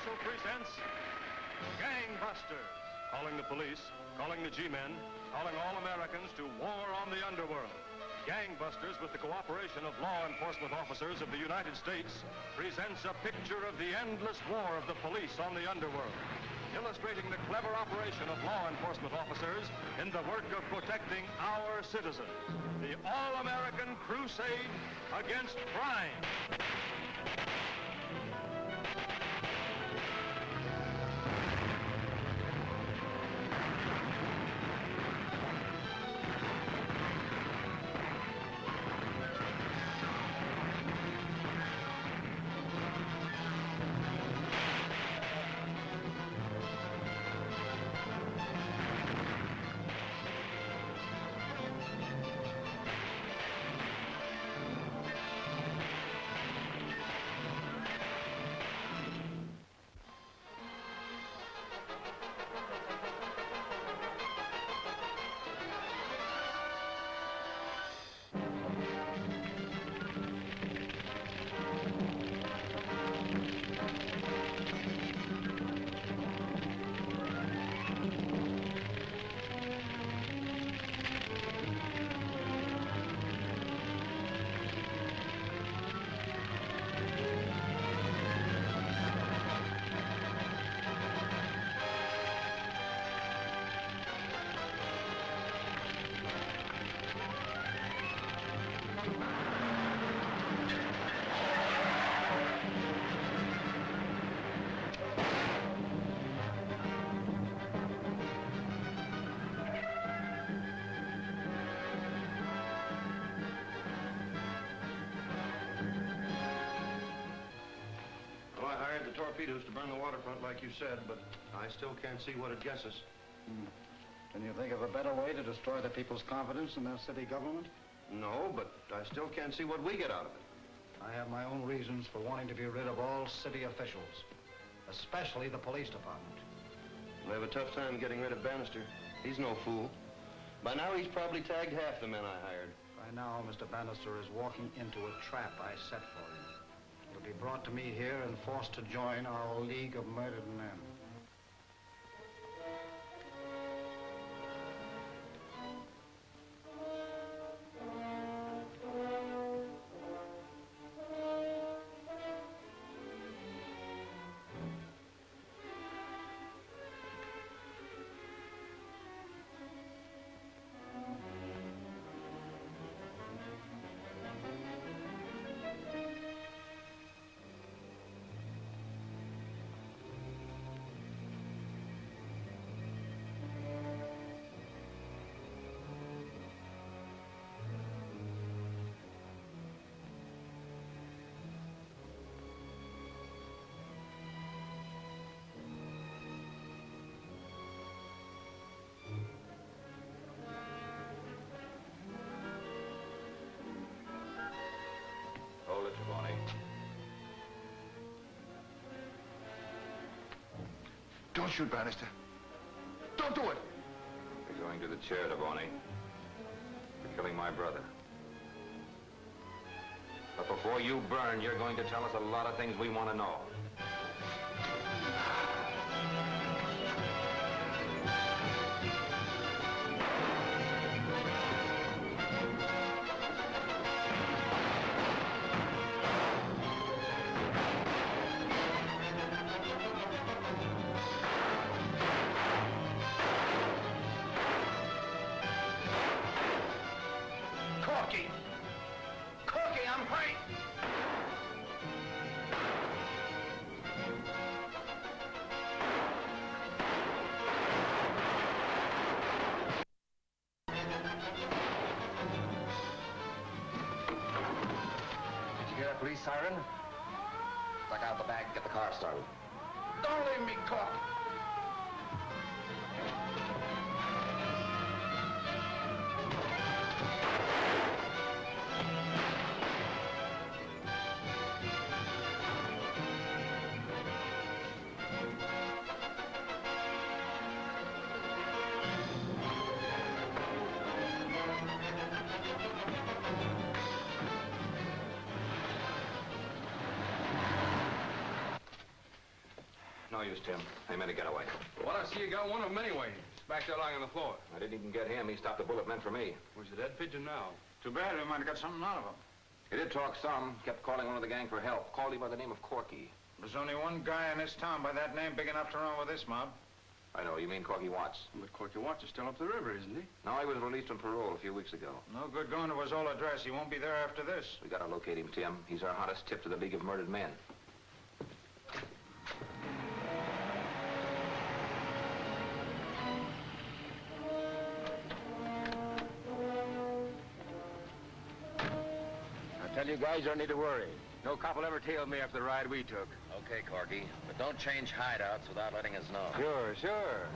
Universal presents Gangbusters. Calling the police, calling the G-men, calling all Americans to war on the underworld. Gangbusters, with the cooperation of law enforcement officers of the United States, presents a picture of the endless war of the police on the underworld, illustrating the clever operation of law enforcement officers in the work of protecting our citizens. The all-American crusade against crime. Torpedoes to burn the waterfront like you said, but I still can't see what it gets us. Can you think of a better way to destroy the people's confidence in their city government? No, but I still can't see what we get out of it. I have my own reasons for wanting to be rid of all city officials, especially the police department. We have a tough time getting rid of Bannister. He's no fool. By now, he's probably tagged half the men I hired. By now, Mr. Bannister is walking into a trap I set for him. He'll be brought to me here and forced to join our League of Murdered Men. Hold it, Bonnie. Don't shoot, Bannister. Don't do it. You're going to the chair, Bonnie. For killing my brother. But before you burn, you're going to tell us a lot of things we want to know. Police siren? Duck out the back and get the car started. Don't leave me, Cork. use, Tim. I meant to get away. Well, I see you got one of them anyway. It's back there lying on the floor. I didn't even get him. He stopped the bullet meant for me. Where's the dead pigeon now? Too bad we might have got something out of him. He did talk some. Kept calling one of the gang for help. Called him by the name of Corky. There's only one guy in this town by that name big enough to run with this mob. I know. You mean Corky Watts? But Corky Watts is still up the river, isn't he? No, he was released on parole a few weeks ago. No good going to his old address. He won't be there after this. We gotta locate him, Tim. He's our hottest tip to the League of Murdered Men. I tell you guys, you don't need to worry. No cop will ever tail me after the ride we took. Okay, Corky, but don't change hideouts without letting us know. Sure, sure.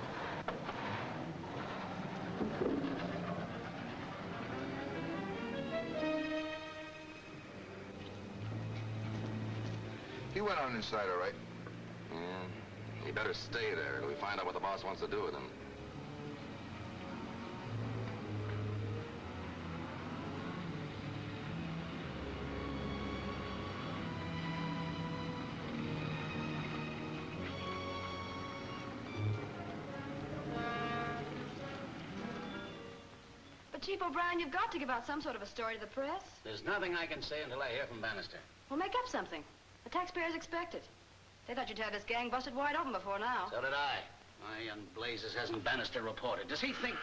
He went on inside, all right. Yeah, he better stay there till we find out what the boss wants to do with him. But Chief O'Brien, you've got to give out some sort of a story to the press. There's nothing I can say until I hear from Bannister. Well, make up something. The taxpayers expect it. They thought you'd have this gang busted wide open before now. So did I. Why in blazes hasn't Bannister reported? Does he think...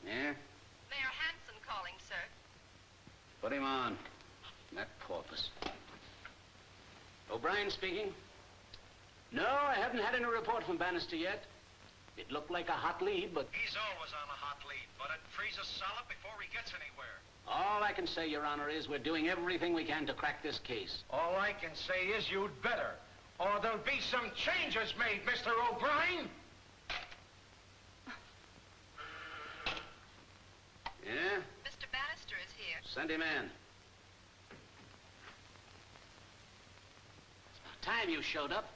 Yeah? Mayor Hanson calling, sir. Put him on. That porpoise. O'Brien speaking. No, I haven't had any report from Bannister yet. It looked like a hot lead, but... He's always on a hot lead, but it freezes solid before he gets anywhere. all I can say, Your Honor, is we're doing everything we can to crack this case. All I can say is you'd better, or there'll be some changes made, Mr. O'Brien. Yeah? Mr. Bannister is here. Send him in. It's about time you showed up.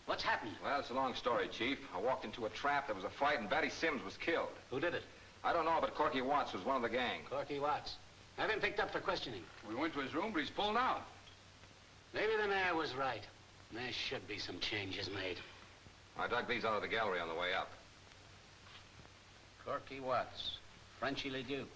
What's happened? Well, it's a long story, Chief. I walked into a trap, there was a fight, and Batty Sims was killed. Who did it? I don't know, but Corky Watts was one of the gang. Corky Watts. Have him picked up for questioning. We went to his room, but he's pulled out. Maybe the mayor was right. There should be some changes made. I dug these out of the gallery on the way up. Corky Watts. Frenchy Leduc.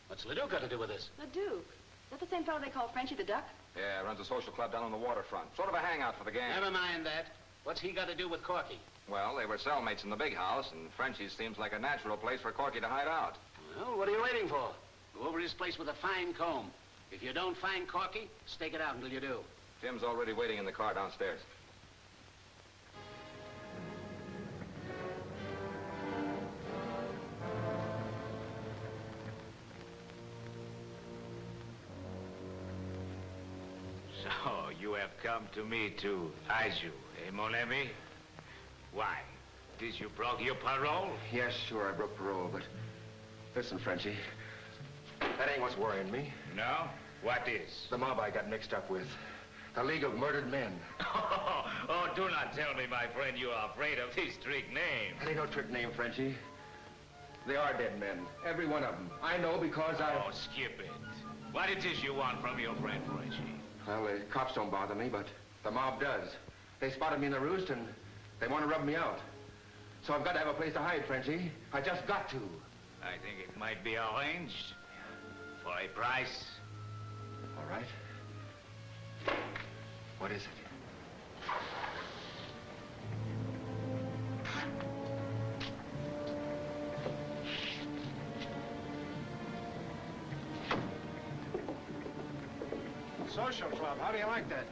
What's Leduc got to do with this? The Duke. Is that the same fellow they call Frenchy the Duck? Yeah, runs a social club down on the waterfront. Sort of a hangout for the gang. Never mind that. What's he got to do with Corky? Well, they were cellmates in the big house, and Frenchy's seems like a natural place for Corky to hide out. Well, what are you waiting for? Go over his place with a fine comb. If you don't find Corky, stake it out until you do. Tim's already waiting in the car downstairs. So, you have come to me to Aiju, eh, mon ami? Why? Did you broke your parole? Yes, sure, I broke parole, but listen, Frenchie, that ain't what's worrying me. No? What is? The mob I got mixed up with. The League of Murdered Men. Oh, do not tell me, my friend, you are afraid of this trick name. That ain't no trick name, Frenchie. They are dead men, every one of them. I know because Oh, skip it. What it is you want from your friend, Frenchy? Well, the cops don't bother me, but the mob does. They spotted me in the roost, and they want to rub me out. So I've got to have a place to hide, Frenchie. I just got to. I think it might be arranged. For a price. All right. What is it? Social club, how do you like that?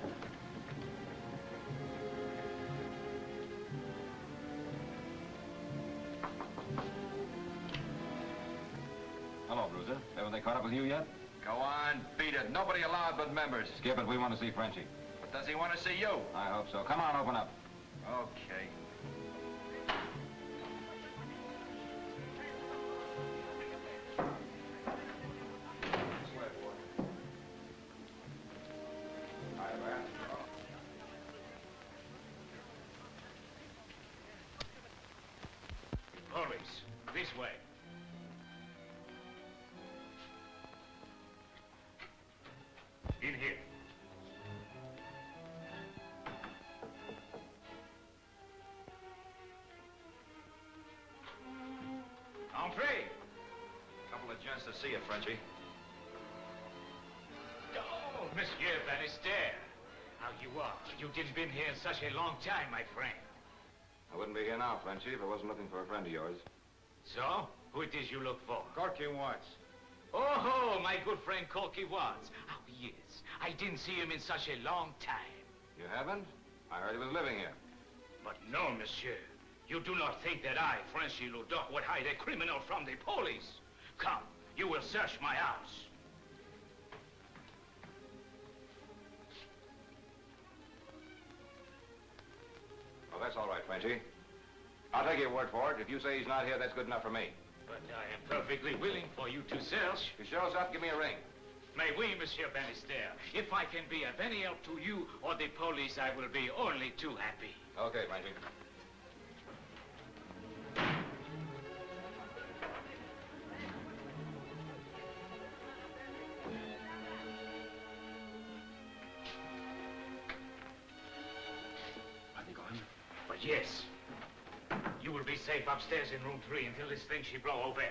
Hello, Bruiser. Haven't they caught up with you yet? Go on, beat it. Nobody allowed but members. Skip it. We want to see Frenchy. But does he want to see you? I hope so. Come on, open up. Okay. Mortis, this way. In here. to see you, Frenchie. Oh, Monsieur Bannister. How you are? You didn't been here in such a long time, my friend. I wouldn't be here now, Frenchie, if I wasn't looking for a friend of yours. So, who it is you look for? Corky Watts. Oh, my good friend Corky Watts. How he is. I didn't see him in such a long time. You haven't? I heard he was living here. But no, monsieur. You do not think that I, Frenchy Ludoc, would hide a criminal from the police. Come, you will search my house. Well, that's all right, Frenchie. I'll take your word for it. If you say he's not here, that's good enough for me. But I am perfectly willing for you to search. If he shows up, give me a ring. Mais oui, Monsieur Bannister. If I can be of any help to you or the police, I will be only too happy. Okay, Frenchie. Are they going? But yes, you will be safe upstairs in room 3 until this thing she blow over.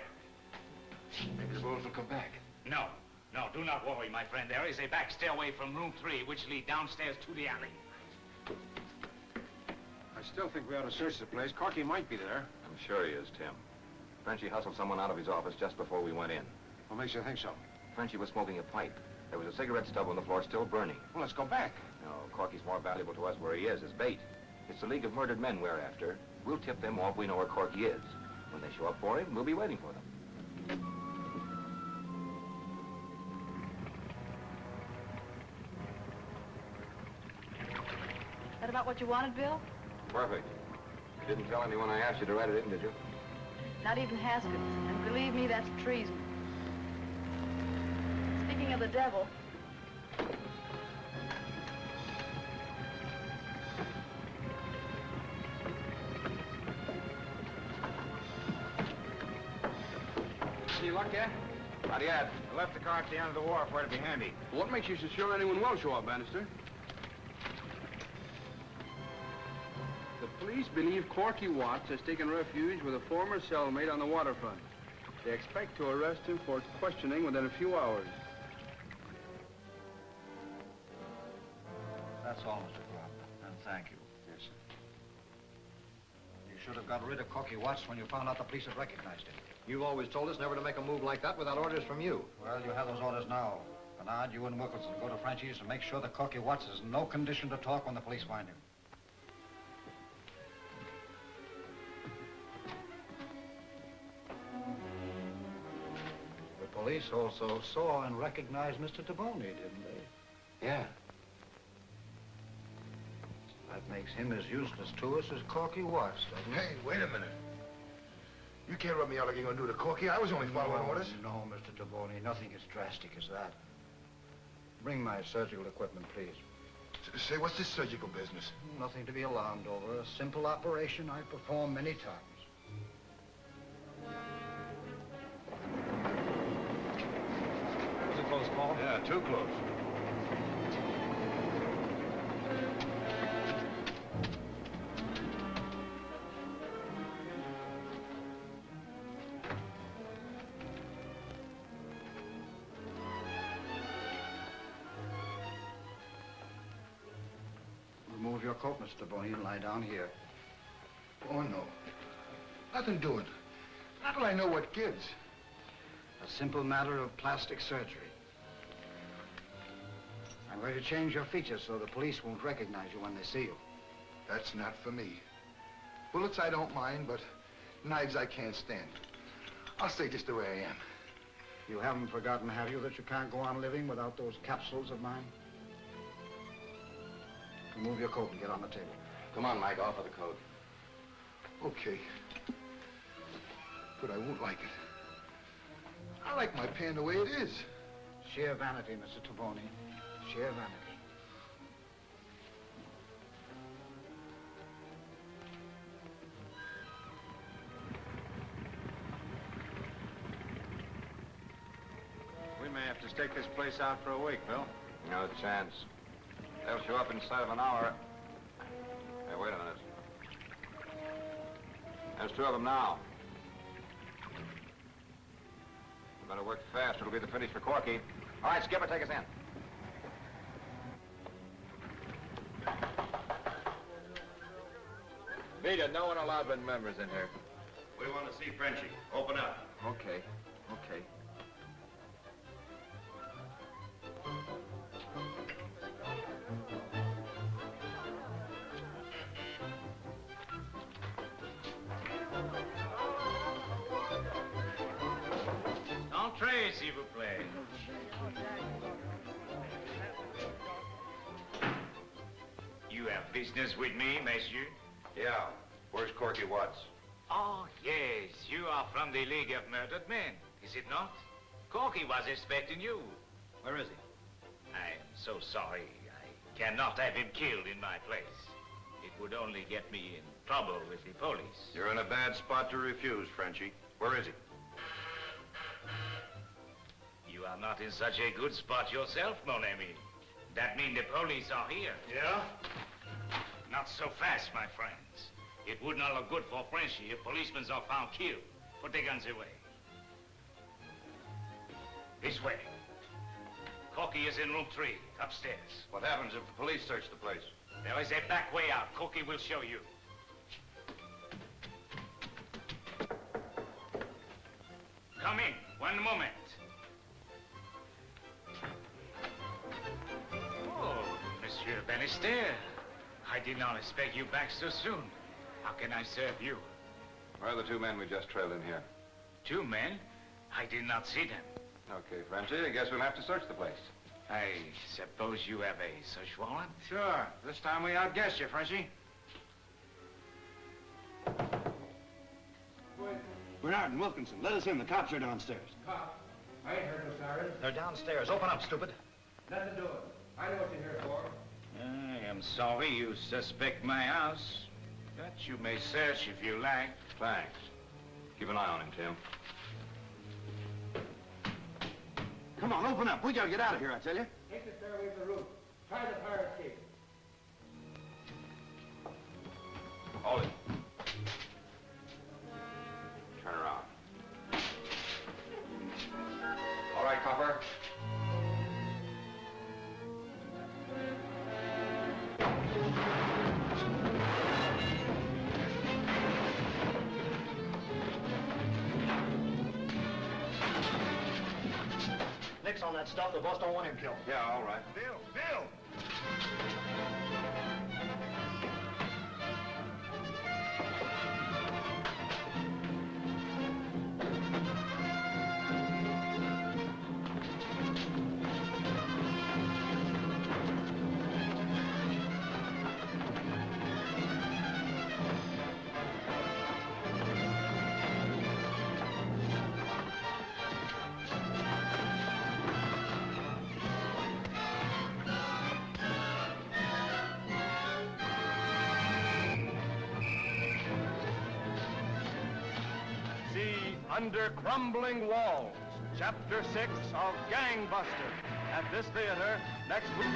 Maybe the wolves will come back. No, do not worry, my friend. There is a back stairway from room 3 which lead downstairs to the alley. I still think we ought to search the place. Corky might be there. I'm sure he is, Tim. Frenchie hustled someone out of his office just before we went in. What makes you think so? Frenchie was smoking a pipe. There was a cigarette stub on the floor still burning. Well, let's go back. No, Corky's more valuable to us where he is as bait. It's the League of Murdered Men we're after. We'll tip them off we know where Corky is. When they show up for him, we'll be waiting for them. That about what you wanted, Bill? Perfect. You didn't tell anyone I asked you to write it in, did you? Not even Haskins. And believe me, that's treason. Speaking of the devil, Any luck yet? Not yet. I left the car at the end of the wharf where it'd be handy. What makes you so sure anyone will show up, Bannister? The police believe Corky Watts has taken refuge with a former cellmate on the waterfront. They expect to arrest him for questioning within a few hours. That's all, Mr. Clark. And thank you. Yes, sir. You should have got rid of Corky Watts when you found out the police had recognized him. You've always told us never to make a move like that without orders from you. Well, you have those orders now. Bernard, you and Wilkinson go to Frenchie's and make sure that Corky Watts is in no condition to talk when the police find him. The police also saw and recognized Mr. Taboni, didn't they? Yeah. That makes him as useless to us as Corky Watts, doesn't it? Hey, wait a minute. You can't rub me out like you're going to do to Corky. I was only following orders. No, Mr. Taboni, nothing as drastic as that. Bring my surgical equipment, please. Say, what's this surgical business? Nothing to be alarmed over. A simple operation I've performed many times. Was it close call? Yeah, too close. Remove your coat, Mr. Taboni, and lie down here. Oh, no. Nothing doing. Not till I know what gives. A simple matter of plastic surgery. I'm going to change your features so the police won't recognize you when they see you. That's not for me. Bullets I don't mind, but knives I can't stand. I'll stay just the way I am. You haven't forgotten, have you, that you can't go on living without those capsules of mine? Remove your coat and get on the table. Come on, Mike, offer the coat. Okay. But I won't like it. I like my pan the way it is. Sheer vanity, Mr. Taboni. Sheer vanity. We may have to stake this place out for a week, Bill. No chance. They'll show up inside of an hour. Hey, wait a minute. There's 2 of them now. Better work fast. It'll be the finish for Corky. All right, Skipper, take us in. Vita, no unallowed members in here. We want to see Frenchie. Open up. Okay. Entrez, s'il vous plaît. You have business with me, monsieur? Yeah. Where's Corky Watts? Oh, yes. You are from the League of Murdered Men, is it not? Corky was expecting you. Where is he? I am so sorry. I cannot have him killed in my place. It would only get me in trouble with the police. You're in a bad spot to refuse, Frenchie. Where is he? You are not in such a good spot yourself, mon ami. That means the police are here. Yeah? Not so fast, my friends. It would not look good for Frenchie if policemen are found killed. Put the guns away. This way. Corky is in room 3, upstairs. What happens if the police search the place? There is a back way out. Corky will show you. Come in. One moment. Oh, Monsieur Bannister. I did not expect you back so soon. How can I serve you? Where are the 2 men we just trailed in here? 2 men? I did not see them. Okay, Frenchie, I guess we'll have to search the place. I suppose you have a search warrant? Sure. This time we outguessed you, Frenchie. Bernard and Wilkinson, let us in. The cops are downstairs. Cops? I ain't heard no sirens. They're downstairs. Open up, stupid. Nothing doing. I know what you're here for. I am sorry you suspect my house, but you may search if you like. Thanks. Keep an eye on him, Tim. Come on, open up. We gotta get out of here, I tell you. Take the stairway to the roof. Try the fire escape. Hold it. Turn around. All right, copper. Nix on that stuff. The boss don't want him killed. Yeah, all right. Bill! Under Crumbling Walls, Chapter 6 of Gangbusters, at this theater next week.